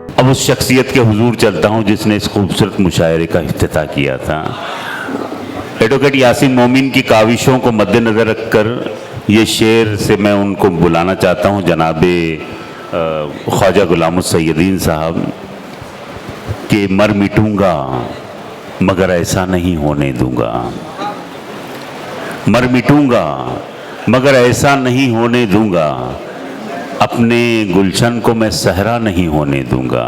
اب اس شخصیت کے حضور چلتا ہوں جس نے اس خوبصورت مشاعرے کا افتتاح کیا تھا۔ ایڈوکیٹ یاسین مومن کی کاوشوں کو مد نظر رکھ کر یہ شعر سے میں ان کو بلانا چاہتا ہوں، جناب خواجہ غلام السیدین صاحب، کہ مر مٹوں گا مگر ایسا نہیں ہونے دوں گا، مر مٹوں گا مگر ایسا نہیں ہونے دوں گا، اپنے گلشن کو میں صحرا نہیں ہونے دوں گا،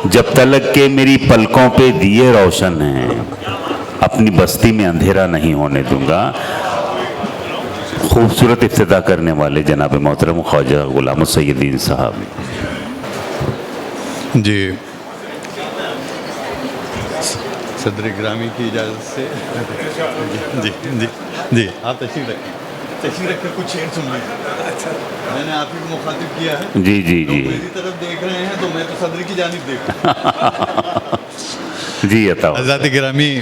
جب تلک کہ میری پلکوں پہ دیے روشن ہیں، اپنی بستی میں اندھیرا نہیں ہونے دوں گا۔ خوبصورت افتتاح کرنے والے جناب محترم خواجہ غلام السیدین صاحب۔ جی صدر گرامی کی اجازت سے جی جی جی آپ تشریف رکھ کر کچھ شعر سن لیں۔ میں نے آپ ہی کو مخاطب کیا ہے، جی جی جی میری طرف دیکھ رہے ہیں تو میں تو صدر کی جانب دیکھ رہا ہوں۔ جی عطا حضرات گرامی،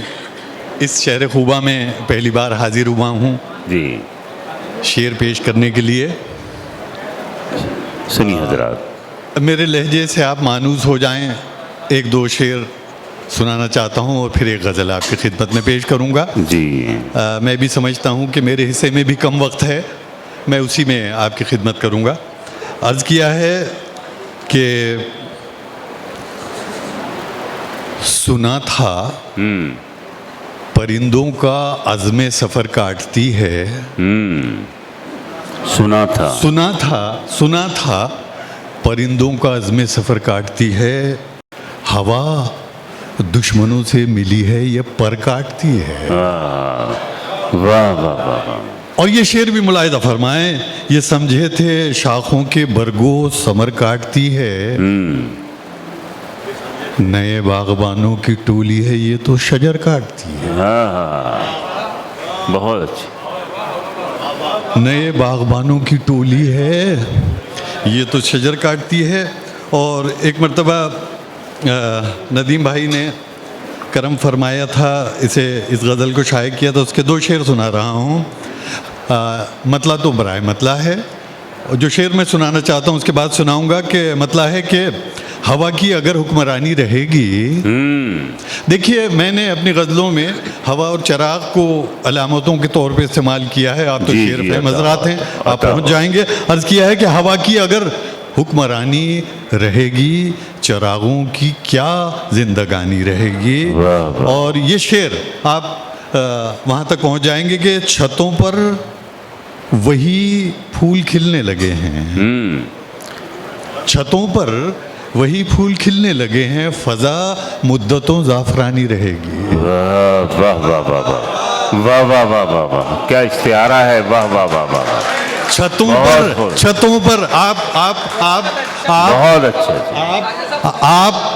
اس شعر خوبہ میں پہلی بار حاضر ہوا ہوں جی، شعر پیش کرنے کے لیے۔ سنی حضرات۔ میرے لہجے سے آپ مانوس ہو جائیں، ایک دو شعر سنانا چاہتا ہوں اور پھر ایک غزل آپ کی خدمت میں پیش کروں گا۔ جی میں بھی سمجھتا ہوں کہ میرے حصے میں بھی کم وقت ہے، میں اسی میں آپ کی خدمت کروں گا۔ عرض کیا ہے کہ سنا تھا پرندوں کا عزم سفر کاٹتی ہے، سنا تھا پرندوں کا عزم سفر کاٹتی ہے، ہوا دشمنوں سے ملی ہے یہ پر کاٹتی ہے۔ واہ واہ واہ واہ۔ اور یہ شعر بھی ملاحظہ فرمائیں، یہ سمجھے تھے شاخوں کے برگو ثمر کاٹتی ہے، نئے باغبانوں کی ٹولی ہے یہ تو شجر کاٹتی ہے۔ بہت اچھا۔ نئے باغبانوں کی ٹولی ہے یہ تو شجر کاٹتی ہے۔ اور ایک مرتبہ ندیم بھائی نے کرم فرمایا تھا، اس غزل کو شائع کیا تھا، اس کے دو شعر سنا رہا ہوں۔ مطلع تو برائے مطلع ہے، جو شعر میں سنانا چاہتا ہوں اس کے بعد سناؤں گا کہ مطلع ہے کہ ہوا کی اگر حکمرانی رہے گی۔ دیکھیے میں نے اپنی غزلوں میں ہوا اور چراغ کو علامتوں کے طور پہ استعمال کیا ہے، آپ تو شعر پہ حضرات ہیں، آپ پہنچ جائیں گے۔ عرض کیا ہے کہ ہوا کی اگر حکمرانی رہے گی، چراغوں کی کیا زندگانی رہے گی۔ اور یہ شعر آپ وہاں تک پہنچ جائیں گے کہ چھتوں پر وہی پھول کھلنے لگے ہیں، چھتوں پر وہی پھول کھلنے لگے ہیں، فضا مدتوں زعفرانی رہے گی۔ واہ واہ واہ واہ واہ واہ واہ واہ واہ، کیا استعارہ ہے، واہ واہ واہ واہ۔ چھتوں پر آپ بہت اچھا،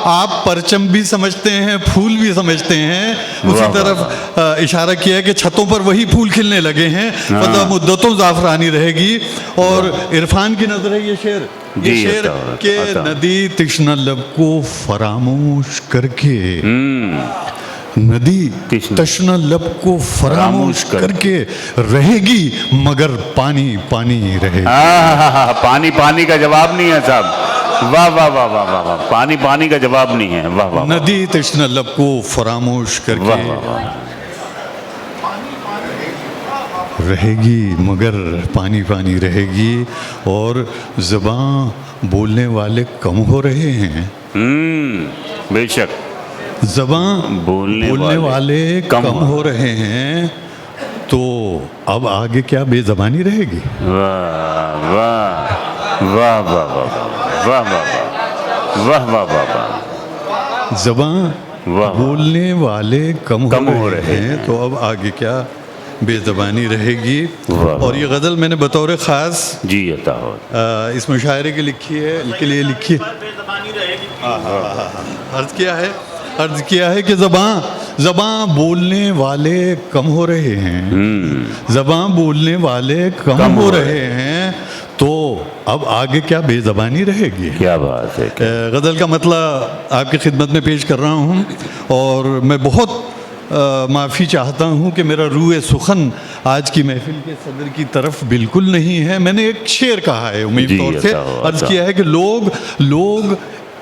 آپ پرچم بھی سمجھتے ہیں، پھول بھی سمجھتے ہیں، اسی طرف اشارہ کیا ہے کہ چھتوں پر وہی پھول کھلنے لگے ہیں، فضا مدتوں زعفرانی رہے گی۔ اور عرفان کی نظر ہے یہ شعر، یہ شعر کہ ندی تشنہ لب کو فراموش کر کے، ندی تشنہ لب کو فراموش کر کے رہے گی مگر پانی پانی رہے گی۔ پانی پانی کا جواب نہیں ہے صاحب، واہ واہ واہ واہ واہ واہ، پانی پانی کا جواب نہیں ہے، واہ واہ۔ ندی تشنہ لب کو فراموش کر کے رہے گی مگر پانی پانی رہے گی۔ اور زباں بولنے والے کم ہو رہے ہیں، بے شک زباں بولنے والے کم ہو رہے ہیں، تو اب آگے کیا بے زبانی رہے گی۔ واہ واہ واہ واہ واہ واہ واہ واہ واہ واہ۔ زباں بولنے والے کم ہو رہے ہیں تو اب آگے کیا بے زبانی رہے گی۔ اور یہ غزل میں نے بطور خاص جی عطا ہو اس مشاعرے کے لیے لکھی عرض کیا ہے کہ زباں بولنے والے کم ہو رہے ہیں، زباں بولنے والے کم ہو رہے ہیں، تو اب آگے کیا بے زبانی رہے گی۔ کیا بات ہے۔ غزل کا مطلب آپ کی خدمت میں پیش کر رہا ہوں، اور میں بہت معافی چاہتا ہوں کہ میرا روح سخن آج کی محفل کے صدر کی طرف بالکل نہیں ہے۔ میں نے ایک شعر کہا ہے عمومی طور سے، عرض کیا ہے کہ لوگ